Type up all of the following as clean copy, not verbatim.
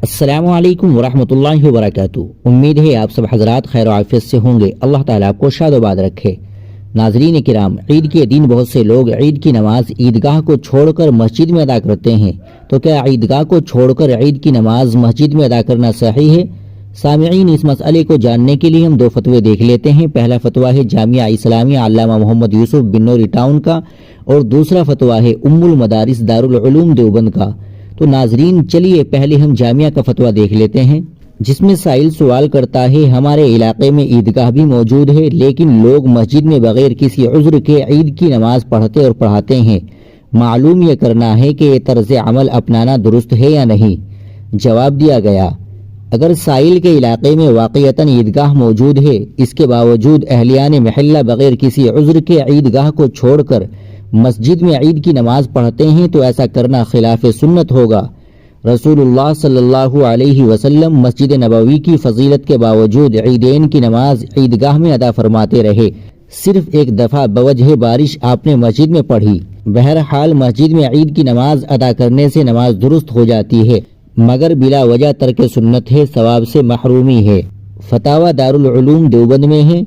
अस्सलामु अलैकुम वरहमतुल्लाहि वबरकातुहू। उम्मीद है आप सब हजरात खैर और आफियत से होंगे। अल्लाह ताला आपको शादोबाद रखे। नाजरीन किराम, ईद के दिन बहुत से लोग ईद की नमाज ईदगाह को छोड़कर मस्जिद में अदा करते हैं, तो क्या ईदगाह को छोड़कर ईद की नमाज मस्जिद में अदा करना सही है? सामिईन, इस मसले को जानने के लिए हम दो फतवे देख लेते हैं। पहला फतवा है जामिया इस्लामिया अल्लामा मोहम्मद यूसुफ बिन्नौरी टाउन का, और दूसरा फतवा है उम्मुल मदारिस दारुल उलूम देवबंद का। तो नाजरीन, चलिए पहले हम जामिया का फतवा देख लेते हैं, जिसमें साइल सवाल करता है, हमारे इलाके में ईदगाह भी मौजूद है, लेकिन लोग मस्जिद में बगैर किसी उज़्र के ईद की नमाज पढ़ते और पढ़ाते हैं। मालूम ये करना है कि ये तर्ज अमल अपनाना दुरुस्त है या नहीं। जवाब दिया गया, अगर साइल के इलाके में वाक़यतन ईदगाह मौजूद है, इसके बावजूद अहलियान महल्ला बगैर किसी उज़्र के ईदगाह को छोड़कर मस्जिद में ईद की नमाज पढ़ते हैं, तो ऐसा करना खिलाफ सुन्नत होगा। रसूलुल्लाह सल्लल्लाहु अलैहि वसल्लम मस्जिद नबवी की फजीलत के बावजूद ईदैन की नमाज ईदगाह में अदा फरमाते रहे। सिर्फ एक दफ़ा बवजह बारिश आपने मस्जिद में पढ़ी। बहरहाल मस्जिद में ईद की नमाज अदा करने से नमाज दुरुस्त हो जाती है, मगर बिला वजह तर्क सुन्नत है, सवाब से महरूमी है। फतावा दारुल उलूम देवबंद में है।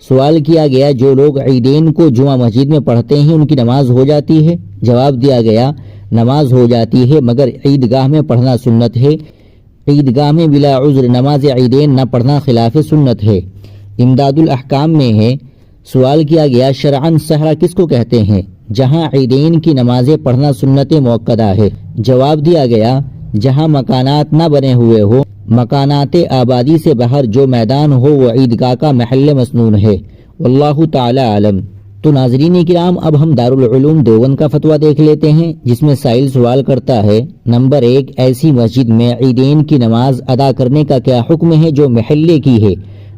सवाल किया गया, जो लोग ईदैन को जुमा मस्जिद में पढ़ते हैं उनकी नमाज हो जाती है? जवाब दिया गया, नमाज हो जाती है, मगर ईदगाह में पढ़ना सुन्नत है। ईदगाह में बिला उज़्र नमाज ईदैन न पढ़ना खिलाफ सुन्नत है। इमदादुल अहकाम में है। सवाल किया गया, शरअन सहरा किसको कहते हैं जहां ईदैन की नमाजें पढ़ना सुन्नत मुअक्कदा है? जवाब दिया गया, जहां मकानात न बने हुए हो, मकानात आबादी से बाहर जो मैदान हो वो ईदगाह का महल मसनून है। वल्लाहु ताला आलम। तो नाजरीन किराम, अब हम दारुल उलूम देवबंद का फतवा देख लेते हैं, जिसमें साइल सवाल करता है, नंबर 1, ऐसी मस्जिद में ईदैन की नमाज अदा करने का क्या हुक्म है जो महल्ले की है?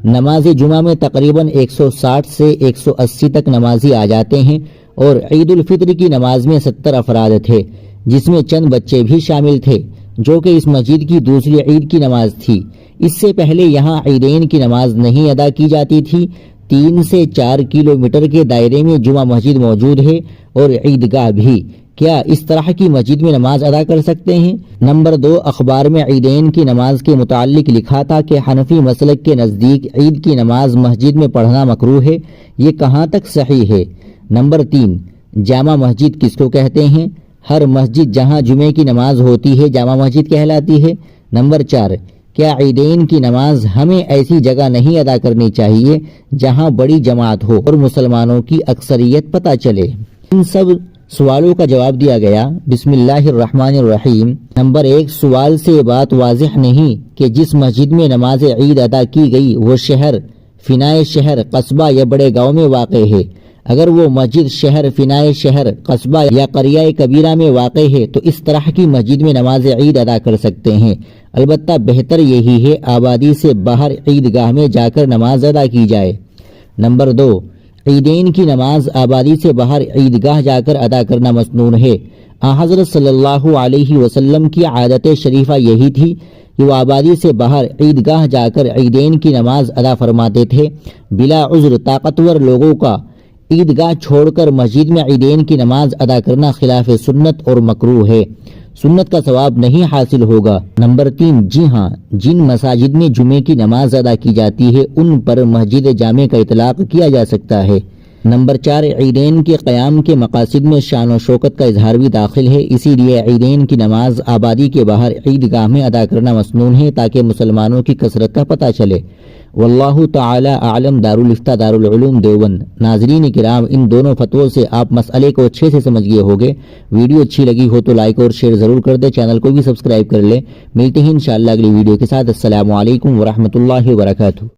नमाज जुमा में तकरीबन 160 से 180 तक नमाजी आ जाते हैं, और ईद उल फित्र की नमाज में 70 अफराद थे, जिसमें चंद बच्चे भी शामिल थे, जो कि इस मस्जिद की दूसरी ईद की नमाज थी। इससे पहले यहाँ ईदैन की नमाज नहीं अदा की जाती थी। 3 से 4 किलोमीटर के दायरे में जुमा मस्जिद मौजूद है और ईदगाह भी। क्या इस तरह की मस्जिद में नमाज अदा कर सकते हैं? नंबर 2, अखबार में ईदैन की नमाज के मुतालिक लिखा था कि हनफी मसलक के नज़दीक ईद की नमाज मस्जिद में पढ़ना मकरूह है। ये कहाँ तक सही है? नंबर 3, जामा मस्जिद किसको कहते हैं? हर मस्जिद जहां जुमे की नमाज होती है जामा मस्जिद कहलाती है। नंबर 4, क्या ईदैन की नमाज हमें ऐसी जगह नहीं अदा करनी चाहिए जहां बड़ी जमात हो और मुसलमानों की अक्सरियत पता चले? इन सब सवालों का जवाब दिया गया। बिस्मिल्लाहिर्रहमानिर्रहीम। नंबर 1, सवाल से बात वाज़िह नहीं कि जिस मस्जिद में नमाज ईद अदा की गई वो शहर, फिनाए शहर, कस्बा या बड़े गाँव में वाक़ है। अगर वो मस्जिद शहर, फिनाए शहर, कस्बा या करिया कबीरा में वाक़ है, तो इस तरह की मस्जिद में नमाज ईद अदा कर सकते हैं। अलबत्ता बेहतर यही है आबादी से बाहर ईदगाह में जाकर नमाज अदा की जाए। नंबर 2, ईदैन की नमाज आबादी से बाहर ईदगाह जाकर अदा करना मसनून है। हज़रत सल्लल्लाहु अलैहि वसल्लम की आदत शरीफा यही थी कि वो आबादी से बाहर ईदगाह जाकर ईदैन की नमाज अदा फरमाते थे। बिला उज़्र ताकतवर लोगों का ईदगाह छोड़कर मस्जिद में ईदैन की नमाज अदा करना खिलाफ सुन्नत और मकरूह है। सुन्नत का सवाब नहीं हासिल होगा। नंबर 3, जी हाँ, जिन मसाजिद में जुमे की नमाज अदा की जाती है उन पर मस्जिद जामे का इतलाक किया जा सकता है। नंबर 4, ईदैन के क़याम के मकासिद में शान और शौकत का इजहार भी दाखिल है, इसीलिए ईदैन की नमाज आबादी के बाहर ईदगाह में अदा करना मसनून है ताकि मुसलमानों की कसरत का पता चले। वल्लाहु ताला आलम। दारुल इफ्ता दारुल उलूम देवबंद। नाजरीन किराम, इन दोनों फतवों से आप मसले को अच्छे से समझ गए होंगे। वीडियो अच्छी लगी हो तो लाइक और शेयर जरूर कर दे, चैनल को भी सब्सक्राइब कर ले। मिलते हैं इंशाअल्लाह अगली वीडियो के साथ। अस्सलामु अलैकुम वरहमतुल्लाहि वबरकातुहू।